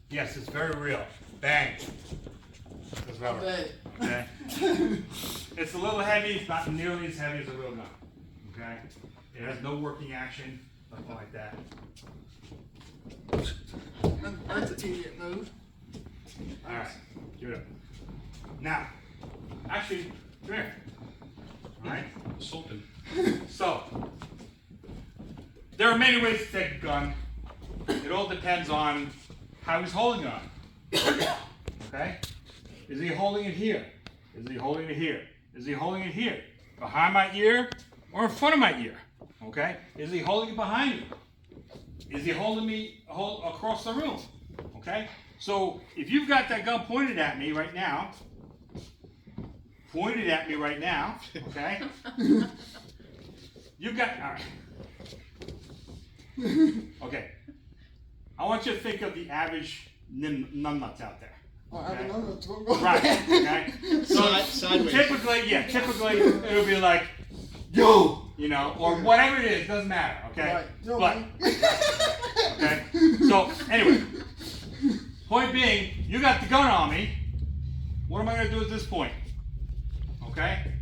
Yes, it's very real. Bang. That's rubber. Okay. It's a little heavy. It's not nearly as heavy as a real gun. Okay. It has no working action, nothing like that. That's an idiot move. All right. Give it up. Now, actually, come here. All right. Something. So, there are many ways to take a gun. It all depends on how he's holding it. Okay? Is he holding it here? Is he holding it here? Is he holding it here? Behind my ear or in front of my ear? Okay? Is he holding it behind me? Is he holding me across the room? Okay? So if you've got that gun pointed at me right now, okay? You've got, all right. Okay. I want you to think of the average numbnuts out there. Okay? Right, okay? So Sideways. typically it'll be like, yo, you know, or whatever it is, doesn't matter, okay? Right. But, okay? So, anyway, point being, you got the gun on me. What am I going to do at this point? Okay?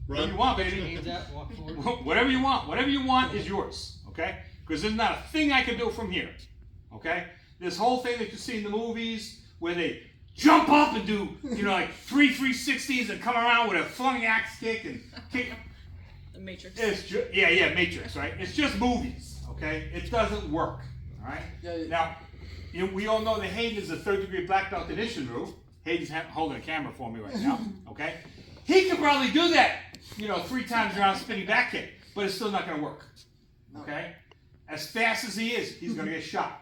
Whatever you want, baby. Hands out, walk forward. Whatever you want is yours, okay? Because there's not a thing I can do from here, okay? This whole thing that you see in the movies where they jump up and do, you know, like 360s and come around with a flung axe kick and kick. The Matrix. It's yeah, Matrix, right? It's just movies, okay? It doesn't work, all right? Yeah. Now, we all know that Hayden is a third-degree black belt in Ishinru. Hayden's holding a camera for me right now, okay? He can probably do that, you know, 3 times around spinning back kick, but it's still not going to work, okay? As fast as he is, he's going to get shot,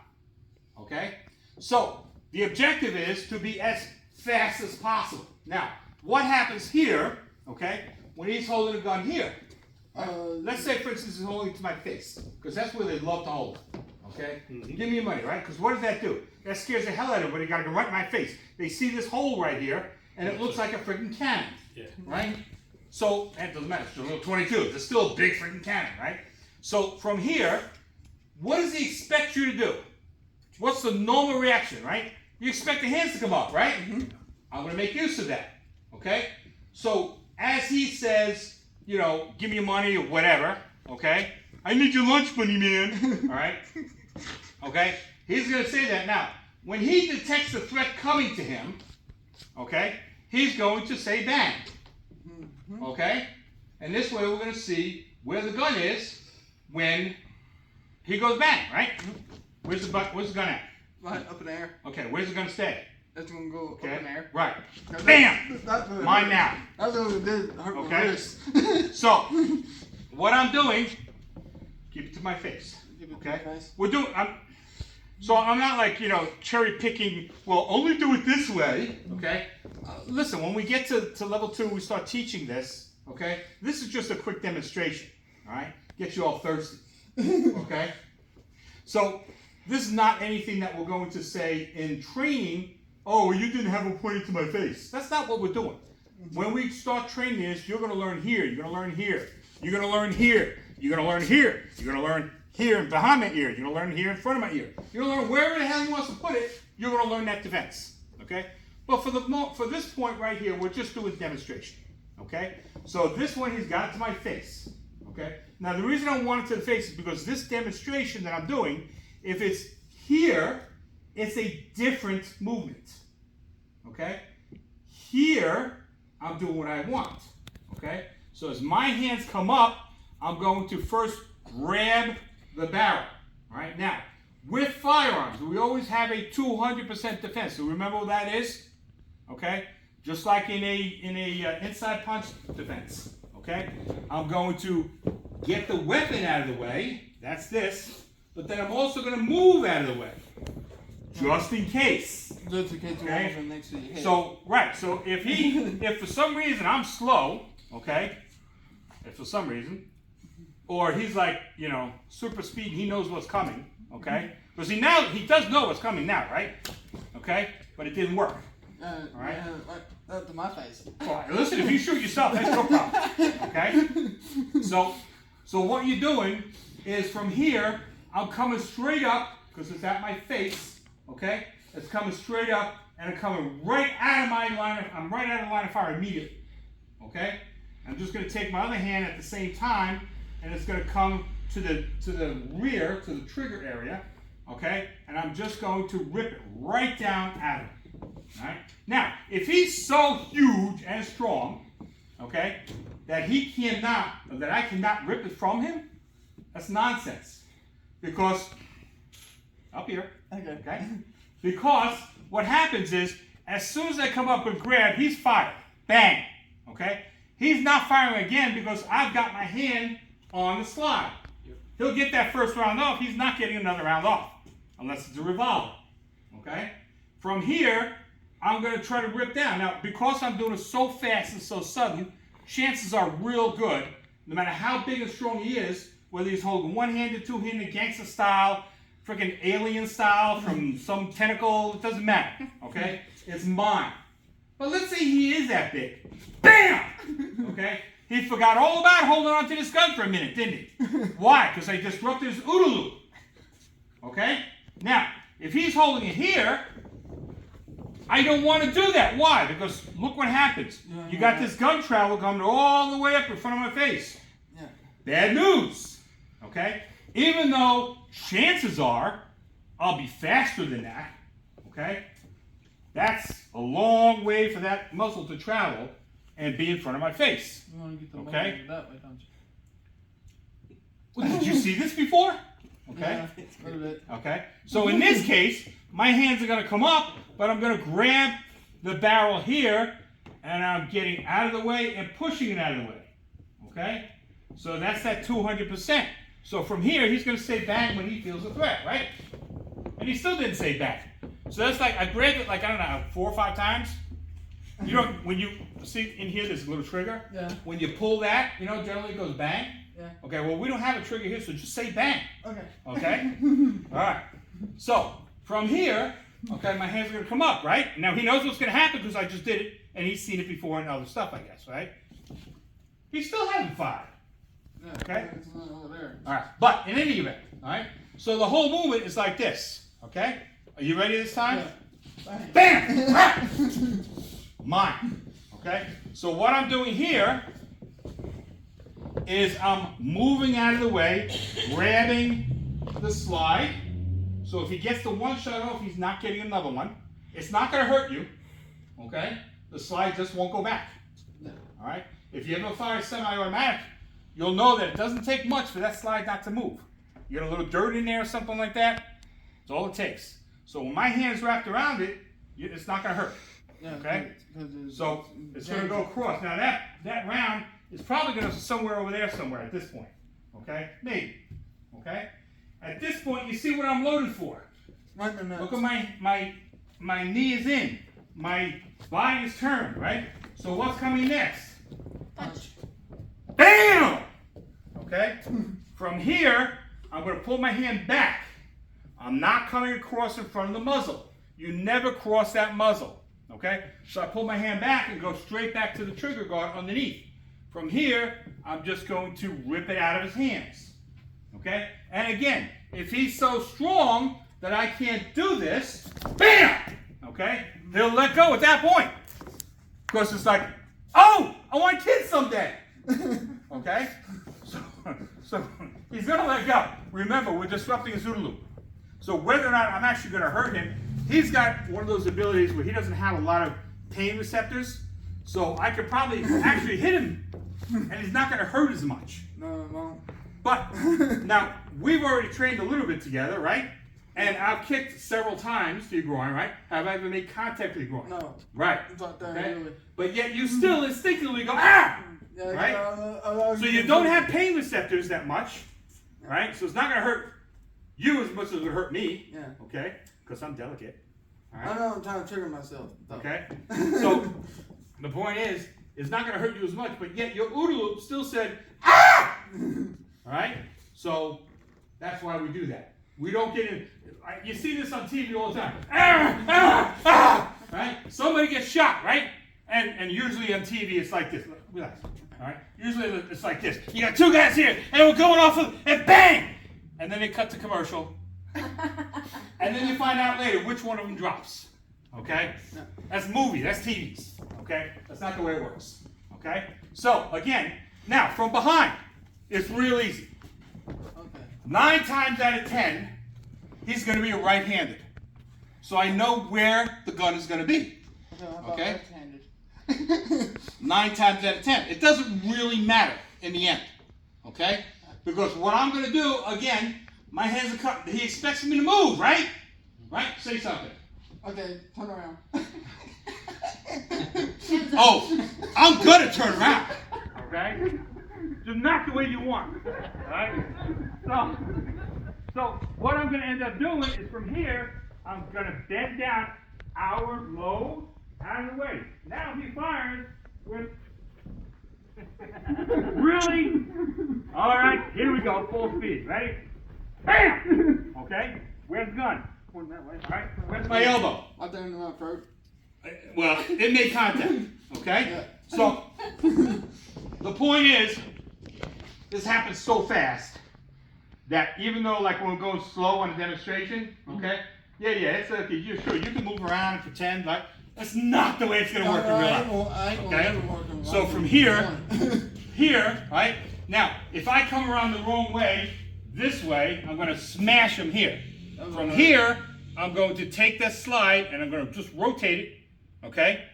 okay? So, the objective is to be as fast as possible. Now, what happens here, okay, when he's holding a gun here? Let's say, for instance, he's holding it to my face, because that's where they love to hold it, okay? Give me your money, right? Because what does that do? That scares the hell out of them when they got to go right in my face. They see this hole right here, and it looks like a freaking cannon, right? So, and it doesn't matter, it's a little 22. It's still a big freaking cannon, right? So, from here, what does he expect you to do? What's the normal reaction, right? You expect the hands to come up, right? I'm going to make use of that, okay? So, as he says, you know, give me your money or whatever, okay? I need your lunch money, man, all right? Okay? He's going to say that. Now, when he detects the threat coming to him, okay, he's going to say bang, okay? And this way we're going to see where the gun is when he goes bang, right? Where's the gun at? Right, up in the air. Okay, where's the gun stay? That's gonna go Okay, up in the air. right. That's Bam! Mine now. That's what it did. Hurt my Okay? wrist. So, what I'm doing, keep it to my face. Keep it to Okay? your face. So I'm not like, you know, cherry picking, well, only do it this way, okay? Listen, when we get to level 2, we start teaching this, okay? This is just a quick demonstration, all right? Get you all thirsty, okay? So, this is not anything that we're going to say in training, oh, you didn't have a pointed to my face. That's not what we're doing. When we start training this, you're going to learn here, you're going to learn here, you're going to learn here, you're going to learn here, you're going to learn here and behind my ear, you're going to learn here in front of my ear. You're going to learn wherever the hell he wants to put it, you're going to learn that defense, okay? But for this point right here, we're just doing demonstration, okay? So this one, he's got it to my face, okay? Now, the reason I want it to the face is because this demonstration that I'm doing, if it's here, it's a different movement, okay? Here, I'm doing what I want, okay? So as my hands come up, I'm going to first grab the barrel, all right? Now, with firearms, we always have a 200% defense. So remember what that is, okay? Just like in a inside punch defense, okay? I'm going to get the weapon out of the way, that's this, but then I'm also going to move out of the way, just in case. Just in case you Okay? want next to your head. So, right, so if for some reason I'm slow, okay, if for some reason, or he's like, you know, super speed, he knows what's coming, okay? Because he does know what's coming now, right? Okay? But it didn't work. All right. Like to my face. Well, listen, if you shoot yourself, that's your problem, okay? So what you're doing is from here, I'm coming straight up because it's at my face, okay? It's coming straight up, and it's coming right out of my line. I'm right out of the line of fire immediately, okay? I'm just going to take my other hand at the same time, and it's going to come to the rear, to the trigger area, okay? And I'm just going to rip it right down at him, all right? Now, if he's so huge and strong, okay, that I cannot rip it from him, that's nonsense. Because, up here, okay? Because what happens is, as soon as I come up and grab, he's fired. Bang, okay? He's not firing again because I've got my hand on the slide. He'll get that first round off. He's not getting another round off, unless it's a revolver, okay? From here, I'm going to try to rip down. Now, because I'm doing it so fast and so sudden, chances are real good, no matter how big and strong he is, whether he's holding one-handed, two-handed, gangster style, freaking alien style from some tentacle, it doesn't matter, okay? It's mine. But let's say he is that big. Bam! Okay? He forgot all about holding on to this gun for a minute, didn't he? Why? Because I disrupted his OODA loop. Okay? Now, if he's holding it here, I don't want to do that. Why? Because look what happens. You got this gun travel coming all the way up in front of my face. Yeah. Bad news. Okay? Even though chances are I'll be faster than that, okay? That's a long way for that muzzle to travel and be in front of my face. You want to get the Okay. muzzle that way, don't you? Well, did you see this before? Okay. Yeah, a little bit. Okay. So in this case, my hands are going to come up, but I'm going to grab the barrel here, and I'm getting out of the way and pushing it out of the way. Okay. So that's that 200%. So from here, he's going to say bang when he feels a threat, right? And he still didn't say bang. So that's like, I grabbed it like, I don't know, 4 or 5 times. You know, when you see in here, there's a little trigger. Yeah. When you pull that, you know, generally it goes bang. Yeah. Okay, well, we don't have a trigger here, so just say bang. Okay. Okay? All right. So from here, okay, my hands are going to come up, right? Now he knows what's going to happen because I just did it, and he's seen it before and other stuff, I guess, right? He still hasn't fired. Yeah. Okay. It's not over there. All right, but in any event, all right? So the whole movement is like this, okay? Are you ready this time? Yeah. Bam! Ah! Mine, okay? So what I'm doing here is I'm moving out of the way, grabbing the slide. So if he gets the one shot off, he's not getting another one. It's not going to hurt you, okay? The slide just won't go back, No. all right? If you ever fire semi-automatic, you'll know that it doesn't take much for that slide not to move. You get a little dirt in there or something like that, it's all it takes. So when my hand's wrapped around it, it's not going to hurt. Yeah, Okay? 'cause it's- So it's going to go across. Now that round is probably going to somewhere over there somewhere at this point. Okay? Maybe. Okay? At this point, you see what I'm loaded for. Right in the nuts. Look at my knee is in. My body is turned, right? So what's coming next? Punch. Bam! Okay? From here, I'm going to pull my hand back. I'm not coming across in front of the muzzle. You never cross that muzzle. Okay? So I pull my hand back and go straight back to the trigger guard underneath. From here, I'm just going to rip it out of his hands. Okay? And again, if he's so strong that I can't do this, bam! Okay? He'll let go at that point. Because it's like, oh, I want kids someday. Okay? So he's going to let go. Remember, we're disrupting his OODA loop. So whether or not I'm actually going to hurt him, he's got one of those abilities where he doesn't have a lot of pain receptors. So I could probably actually hit him, and he's not going to hurt as much. No, it won't. But now, we've already trained a little bit together, right? And I've kicked several times to your groin, right? Have I ever made contact with your groin? No. Right. It's not there, Okay? really. But yet you still instinctively go, ah! Yeah, Right? So you don't have pain receptors that much, right? So it's not going to hurt you as much as it would hurt me, Yeah. okay? Because I'm delicate, all I right? know I'm trying to trigger myself. Though. Okay? So the point is, it's not going to hurt you as much, but yet your OODA loop still said, ah! All right? So that's why we do that. We don't get in. You see this on TV all the time. Ah! Ah! Ah! Right? Somebody gets shot, right? And usually on TV it's like this. Relax. All right? Usually it's like this. You got 2 guys here, and we're going off of, and bang! And then they cut to commercial, And then you find out later which one of them drops. Okay? That's movie, that's TVs. Okay? That's not the way it works. Okay? So, again, now from behind, it's real easy. Okay. 9 times out of 10, he's going to be a right-handed. So I know where the gun is going to be. Okay? 9 times out of 10. It doesn't really matter in the end. Okay? Because what I'm going to do, again, my hands are cut. He expects me to move, right? Right? Say something. Okay, turn around. Oh, I'm going to turn around. Okay? Just not the way you want. Alright? So what I'm going to end up doing is from here, I'm going to bend down our load out of the way. Now if he fires with really? Alright, here we go, full speed. Ready? Bam! Okay? Where's the gun? Point that way. Alright, where's my elbow? Right there in my throat. Well, it made contact. Okay? Yeah. So the point is, this happens so fast that even though like when we're going slow on a demonstration, okay? Yeah, it's okay, you sure you can move around and pretend like that's not the way it's gonna work in real life. Okay? So from here, right? Now, if I come around the wrong way, this way, I'm gonna smash him here. From here, I'm going to take this slide and I'm gonna just rotate it, okay?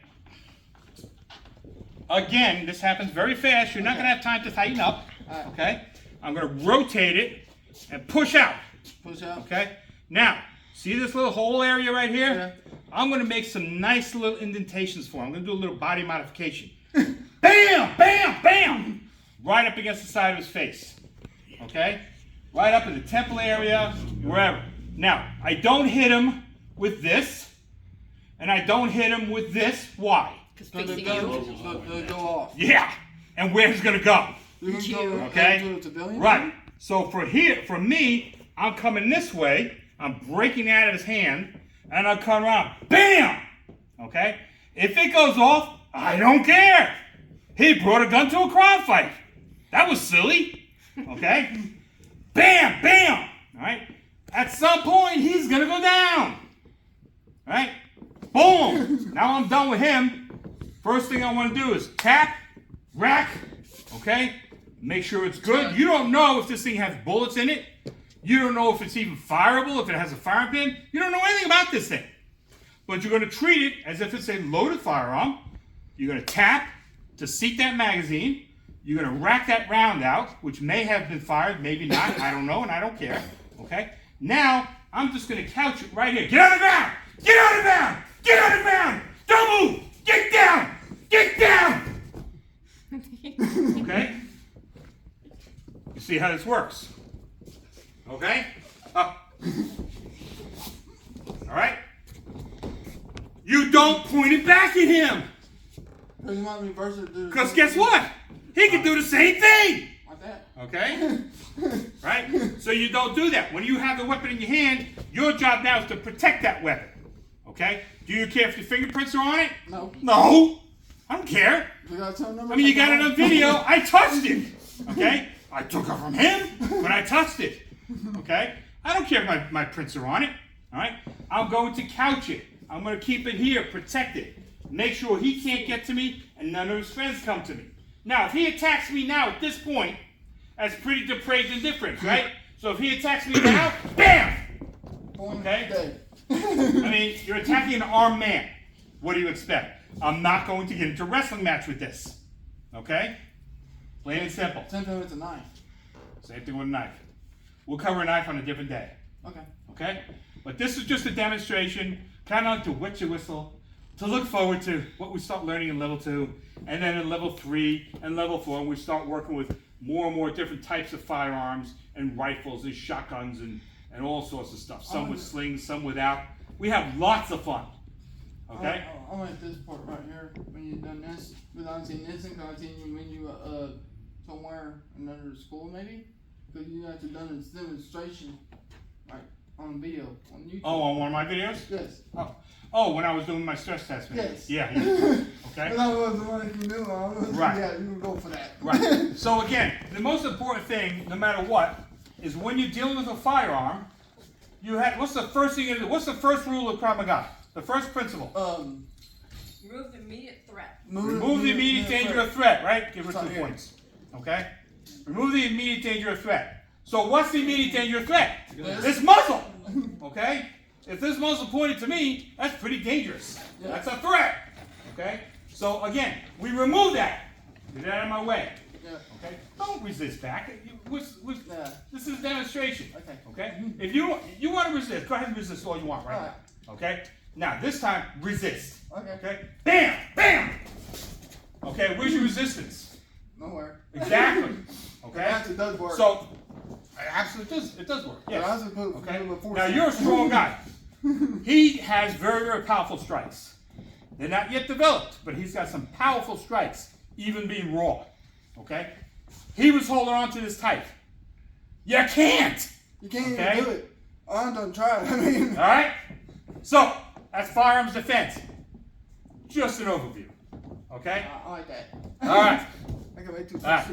Again, this happens very fast. You're not gonna have time to tighten up, okay? I'm gonna rotate it and push out. Push out. Okay? Now, see this little hole area right here? Yeah. I'm gonna make some nice little indentations for him. I'm gonna do a little body modification. Bam! Bam! Bam! Right up against the side of his face. Okay? Right up in the temple area, wherever. Now, I don't hit him with this, and I don't hit him with this. Why? So the gun will go off. Yeah! And where's it gonna go? Okay. Right. So from me, I'm coming this way. I'm breaking out of his hand, and I come around. Bam! Okay? If it goes off, I don't care. He brought a gun to a Krav fight. That was silly. Okay? Bam! Bam! All right? At some point, he's going to go down. All right? Boom! Now I'm done with him. First thing I want to do is tap, rack, okay? Make sure it's good. You don't know if this thing has bullets in it. You don't know if it's even fireable, if it has a firing pin. You don't know anything about this thing. But you're going to treat it as if it's a loaded firearm. You're going to tap to seat that magazine. You're going to rack that round out, which may have been fired, maybe not. I don't know, and I don't care. Okay? Now, I'm just going to couch it right here. Get on the ground! Get on the ground! Get on the ground! Don't move! Get down! Get down! Okay? You see how this works? Okay? Up. All right? You don't point it back at him. Because guess what? He can do the same thing. Like that. Okay? Right? So you don't do that. When you have the weapon in your hand, your job now is to protect that weapon. Okay? Do you care if your fingerprints are on it? No. No. I don't care. I mean, you got it on video. I touched it. Okay? I took it from him, but I touched it. Okay? I don't care if my prints are on it. All right? I'm going to couch it. I'm going to keep it here, protect it. Make sure he can't get to me and none of his friends come to me. Now, if he attacks me now at this point, that's pretty depraved indifference, right? So if he attacks me now, bam! Okay? I mean, you're attacking an armed man. What do you expect? I'm not going to get into a wrestling match with this. Okay? Plain and simple. Same thing with a knife. Same thing with a knife. We'll cover a knife on a different day. Okay. Okay? But this is just a demonstration, kind of like to wet your whistle, to look forward to what we start learning in level 2, and then in level 3 and level 4, we start working with more and more different types of firearms and rifles and shotguns and all sorts of stuff. Some with slings, some without. We have lots of fun. Okay? I like this part right here when you've done this. Because I've seen this and I've seen you when you somewhere another school maybe. Because you have to done a demonstration like on video on YouTube. Oh, on one of my videos? Yes. Oh, when I was doing my stress test videos. Yes. Yeah. Okay? That was the one you knew. Right. Yeah, you can go for that. Right. So again, the most important thing, no matter what, is when you're dealing with a firearm, you have. What's the first thing you do? What's the first rule of Krav Maga? The first principle. Remove the immediate threat. Remove the immediate danger of threat, right? Give her 2 points. Okay? Remove the immediate danger of threat. So what's the immediate danger of threat? This muzzle. Okay? If this muzzle pointed to me, that's pretty dangerous. That's a threat. Okay? So again, we remove that. Get it out of my way. Okay? Don't resist back. This is a demonstration. Okay? If you want to resist, go ahead and resist all you want right now. Okay? Now this time, resist. Okay? Bam! Bam! Okay, where's your resistance? Nowhere. Exactly. Okay? It does work. So, it does work. Yes. Okay? Okay. Now you're a strong guy. He has very, very powerful strikes. They're not yet developed, but he's got some powerful strikes, even being raw. Okay? He was holding on to this tight. You can't! You can't even do it. I don't try it. I mean. Alright? So, that's firearms defense. Just an overview. Okay? I like that. Alright. I can wait too. Alright.